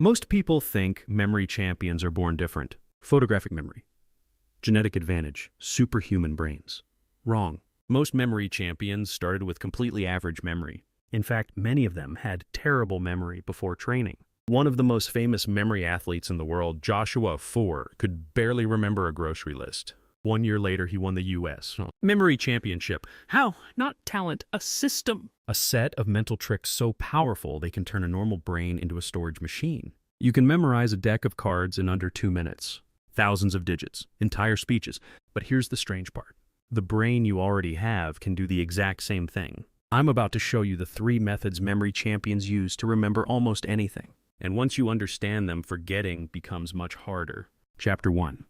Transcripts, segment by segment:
Most people think memory champions are born different. Photographic memory, genetic advantage, superhuman brains. Wrong. Most memory champions started with completely average memory. In fact, many of them had terrible memory before training. One of the most famous memory athletes in the world, Joshua 4, could barely remember a grocery list. 1 year later, he won the U.S. Memory Championship. How? Not talent, a system. A set of mental tricks so powerful they can turn a normal brain into a storage machine. You can memorize a deck of cards in under 2 minutes. Thousands of digits, entire speeches. But here's the strange part. The brain you already have can do the exact same thing. I'm about to show you the 3 methods memory champions use to remember almost anything. And once you understand them, forgetting becomes much harder. Chapter 1.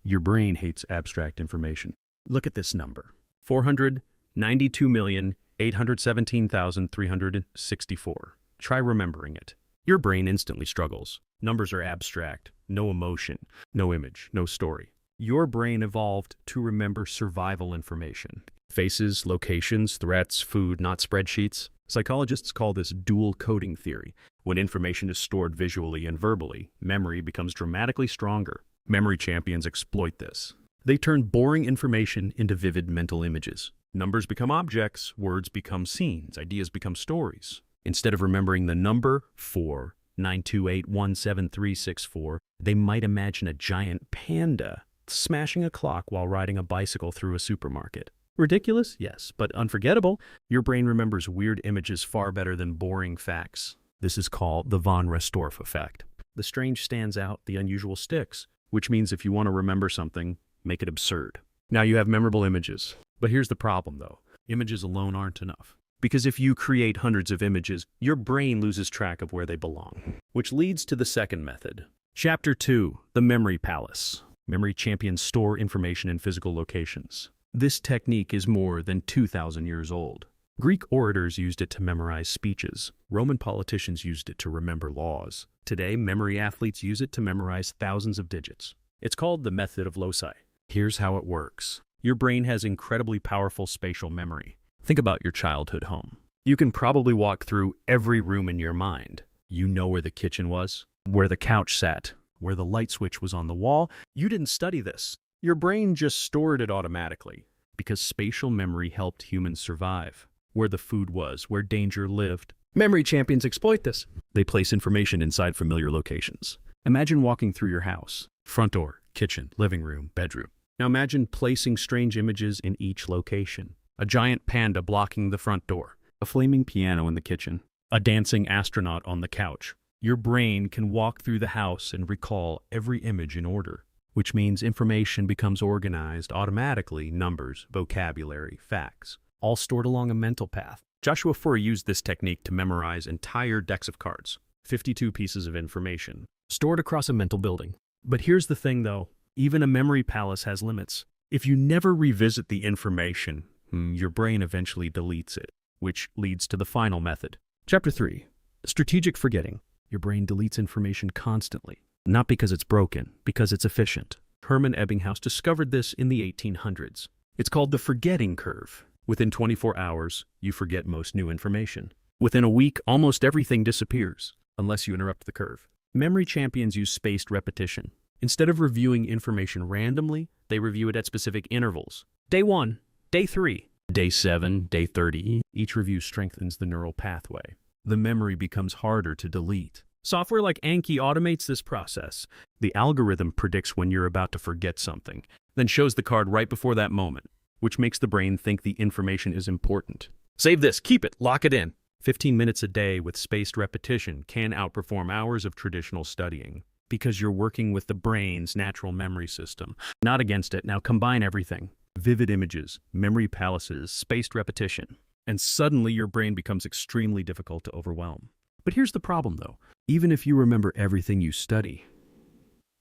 Your brain hates abstract information. Look at this number. 492,817,364. Try remembering it. Your brain instantly struggles. Numbers are abstract. No emotion, no image, no story. Your brain evolved to remember survival information. Faces, locations, threats, food, not spreadsheets. Psychologists call this dual coding theory. When information is stored visually and verbally, memory becomes dramatically stronger. Memory champions exploit this. They turn boring information into vivid mental images. Numbers become objects, words become scenes, ideas become stories. Instead of remembering the number 4,928,17364, they might imagine a giant panda smashing a clock while riding a bicycle through a supermarket. Ridiculous? Yes, but unforgettable. Your brain remembers weird images far better than boring facts. This is called the von Restorff effect. The strange stands out, the unusual sticks. Which means if you want to remember something, make it absurd. Now you have memorable images. But here's the problem, though. Images alone aren't enough. Because if you create hundreds of images, your brain loses track of where they belong. Which leads to the second method. Chapter 2. The Memory Palace. Memory champions store information in physical locations. This technique is more than 2,000 years old. Greek orators used it to memorize speeches. Roman politicians used it to remember laws. Today, memory athletes use it to memorize thousands of digits. It's called the method of Loci. Here's how it works. Your brain has incredibly powerful spatial memory. Think about your childhood home. You can probably walk through every room in your mind. You know where the kitchen was, where the couch sat, where the light switch was on the wall. You didn't study this. Your brain just stored it automatically because spatial memory helped humans survive. Where the food was, where danger lived. Memory champions exploit this. They place information inside familiar locations. Imagine walking through your house. Front door, kitchen, living room, bedroom. Now imagine placing strange images in each location. A giant panda blocking the front door. A flaming piano in the kitchen. A dancing astronaut on the couch. Your brain can walk through the house and recall every image in order, which means information becomes organized automatically, numbers, vocabulary, facts, all stored along a mental path. Joshua 4 used this technique to memorize entire decks of cards, 52 pieces of information, stored across a mental building. But here's the thing though, even a memory palace has limits. If you never revisit the information, your brain eventually deletes it, which leads to the final method. Chapter 3. Strategic forgetting. Your brain deletes information constantly, not because it's broken, because it's efficient. Hermann Ebbinghaus discovered this in the 1800s. It's called the forgetting curve. Within 24 hours, you forget most new information. Within a week, almost everything disappears, unless you interrupt the curve. Memory champions use spaced repetition. Instead of reviewing information randomly, they review it at specific intervals. Day 1, Day 3, Day 7, Day 30. Each review strengthens the neural pathway. The memory becomes harder to delete. Software like Anki automates this process. The algorithm predicts when you're about to forget something, then shows the card right before that moment, which makes the brain think the information is important. Save this, keep it, lock it in. 15 minutes a day with spaced repetition can outperform hours of traditional studying because you're working with the brain's natural memory system, not against it. Now combine everything. Vivid images, memory palaces, spaced repetition, and suddenly your brain becomes extremely difficult to overwhelm. But here's the problem though. Even if you remember everything you study,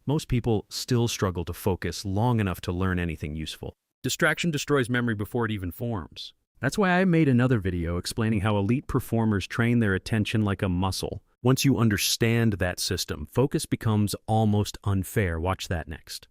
most people still struggle to focus long enough to learn anything useful. Distraction destroys memory before it even forms. That's why I made another video explaining how elite performers train their attention like a muscle. Once you understand that system, focus becomes almost unfair. Watch that next.